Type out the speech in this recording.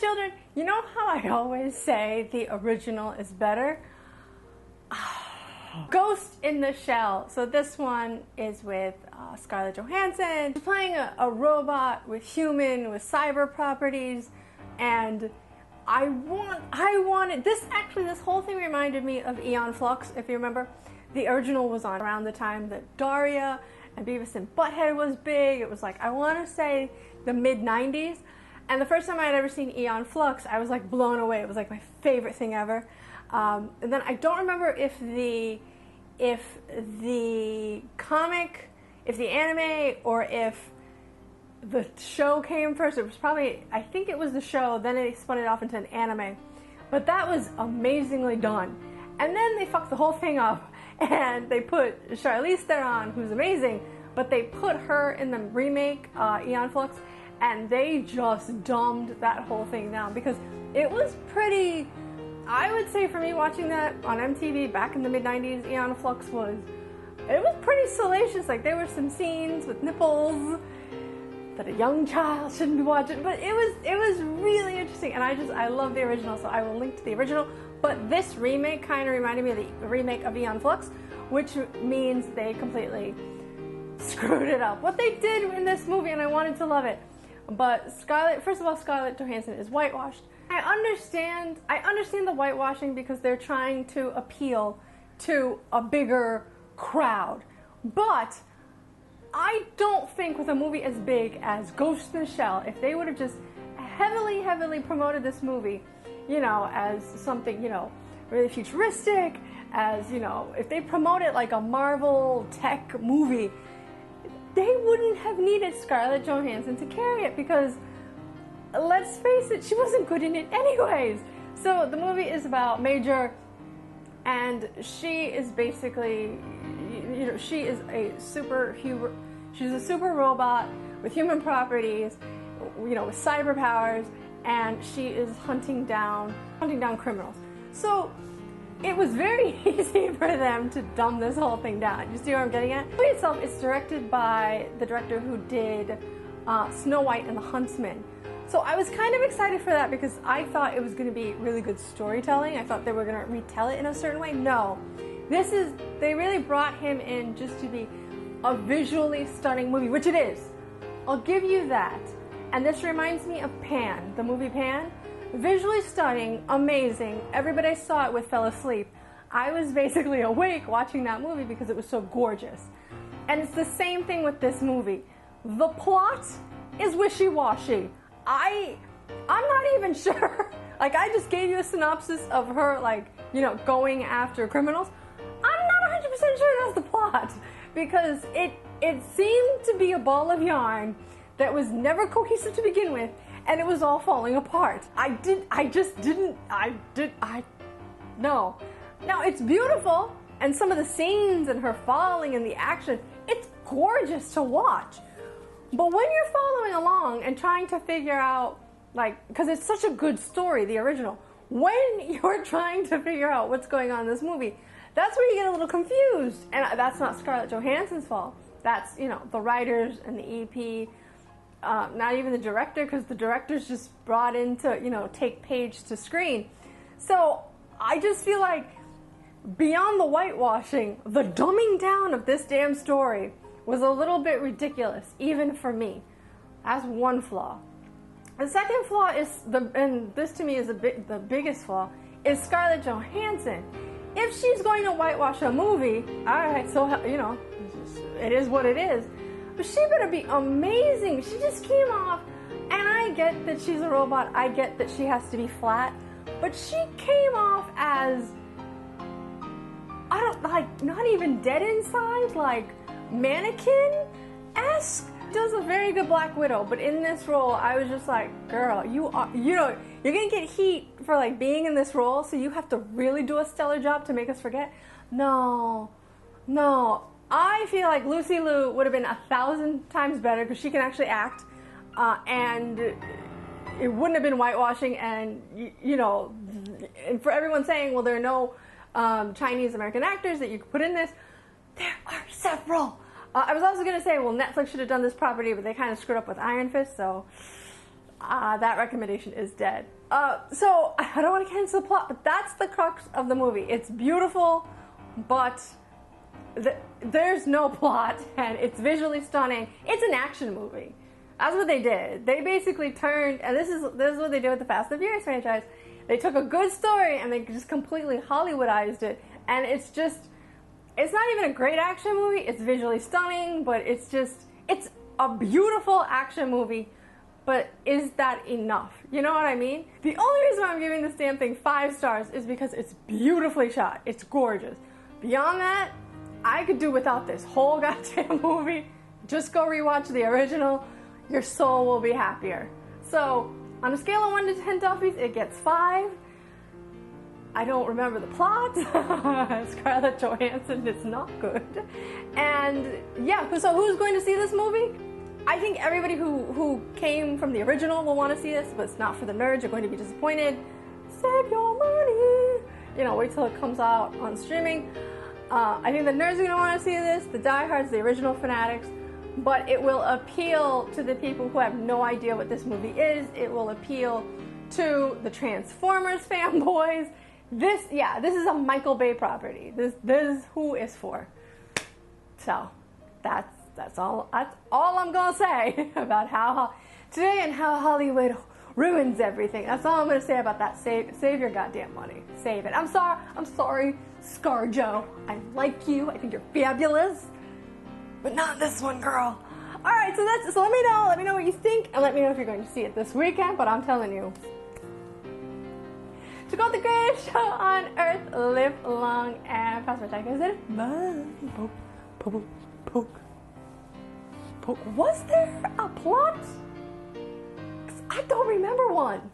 children, you know how I always say the original is better? Ghost in the Shell. So this one is with Scarlett Johansson. She's playing a robot with human, with cyber properties, and I wanted this. Actually, this whole thing reminded me of Aeon Flux. If you remember, the original was on around the time that Daria and Beavis and Butthead was big. It was like, I want to say the mid-90s. And the first time I had ever seen Aeon Flux, I was like blown away. It was like my favorite thing ever. And then I don't remember if the comic, if the anime, or if the show came first. It was probably, I think it was the show, then they spun it off into an anime. But that was amazingly done. And then they fucked the whole thing up, and they put Charlize Theron, who's amazing, but they put her in the remake, Aeon Flux, and they just dumbed that whole thing down, because it was pretty, I would say for me watching that on MTV back in the mid-90s, Aeon Flux was pretty salacious. Like, there were some scenes with nipples that a young child shouldn't be watching, but it was really interesting, and I love the original, so I will link to the original. But this remake kind of reminded me of the remake of Aeon Flux, which means they completely screwed it up. What they did in this movie, and I wanted to love it. But first of all, Scarlett Johansson is whitewashed. I understand the whitewashing because they're trying to appeal to a bigger crowd. But I don't think with a movie as big as Ghost in the Shell, if they would have just heavily, heavily promoted this movie, you know, as something, you know, really futuristic, as, you know, if they promote it like a Marvel tech movie, they wouldn't have needed Scarlett Johansson to carry it, because let's face it, she wasn't good in it anyways. So the movie is about Major, and she is basically, you know, she is she's a super robot with human properties, you know, with cyber powers, and she is hunting down criminals. So it was very easy for them to dumb this whole thing down. You see what I'm getting at? The movie itself is directed by the director who did Snow White and the Huntsman. So I was kind of excited for that, because I thought it was going to be really good storytelling. I thought they were going to retell it in a certain way. No. They really brought him in just to be a visually stunning movie, which it is. I'll give you that. And this reminds me of Pan, the movie Pan. Visually stunning, amazing. Everybody saw it with fell asleep. I was basically awake watching that movie because it was so gorgeous. And it's the same thing with this movie. The plot is wishy-washy. I'm not even sure. Like, I just gave you a synopsis of her, like, you know, going after criminals. I'm not 100% sure that's the plot, because it seemed to be a ball of yarn that was never cohesive to begin with, and it was all falling apart. No. Now, it's beautiful, and some of the scenes and her falling and the action, it's gorgeous to watch. But when you're following along and trying to figure out, like, because it's such a good story, the original, when you're trying to figure out what's going on in this movie, that's where you get a little confused. And that's not Scarlett Johansson's fault. That's, you know, the writers and the EP, not even the director, because the director's just brought in to, you know, take page to screen. So I just feel like beyond the whitewashing, the dumbing down of this damn story was a little bit ridiculous, even for me. That's one flaw. The second flaw is, and this to me is the biggest flaw, is Scarlett Johansson. If she's going to whitewash a movie, alright, so, you know, it is what it is. But she better be amazing. She just came off, and I get that she's a robot, I get that she has to be flat, but she came off as, not even dead inside, like, mannequin-esque. Does a very good Black Widow, but in this role, I was just like, girl, you're gonna get heat for, like, being in this role, so you have to really do a stellar job to make us forget? No. I feel like Lucy Liu would have been 1,000 times better, because she can actually act, and it wouldn't have been whitewashing, and, you know, and for everyone saying, well, there are no Chinese American actors that you could put in this, there are several. I was also going to say, well, Netflix should have done this property, but they kind of screwed up with Iron Fist, so that recommendation is dead. So I don't want to get into the plot, but that's the crux of the movie. It's beautiful, but there's no plot, and it's visually stunning. It's an action movie. That's what they did. They basically turned, and this is what they did with the Fast and Furious franchise. They took a good story and they just completely Hollywoodized it, and it's not even a great action movie. It's visually stunning, but it's a beautiful action movie. But is that enough? You know what I mean? The only reason I'm giving this damn thing 5 stars is because it's beautifully shot. It's gorgeous. Beyond that, I could do without this whole goddamn movie. Just go rewatch the original. Your soul will be happier. So, on a scale of 1 to 10 Duffys, it gets 5. I don't remember the plot. Scarlett Johansson is not good. And yeah, so who's going to see this movie? I think everybody who came from the original will want to see this, but it's not for the nerds. You're going to be disappointed. Save your money. You know, wait till it comes out on streaming. I think the nerds are going to want to see this, the diehards, the original fanatics, but it will appeal to the people who have no idea what this movie is. It will appeal to the Transformers fanboys. This is a Michael Bay property. This is who it's for. So, that's all I'm gonna say about how today and how Hollywood ruins everything. That's all I'm gonna say about that. Save your goddamn money. Save it. I'm sorry, ScarJo. I like you. I think you're fabulous, but not this one, girl. All right, so let me know. Let me know what you think, and let me know if you're going to see it this weekend. But I'm telling you, to go the greatest show on earth, live long and prosper. Bye. Poke. Was there a plot? 'Cause I don't remember one.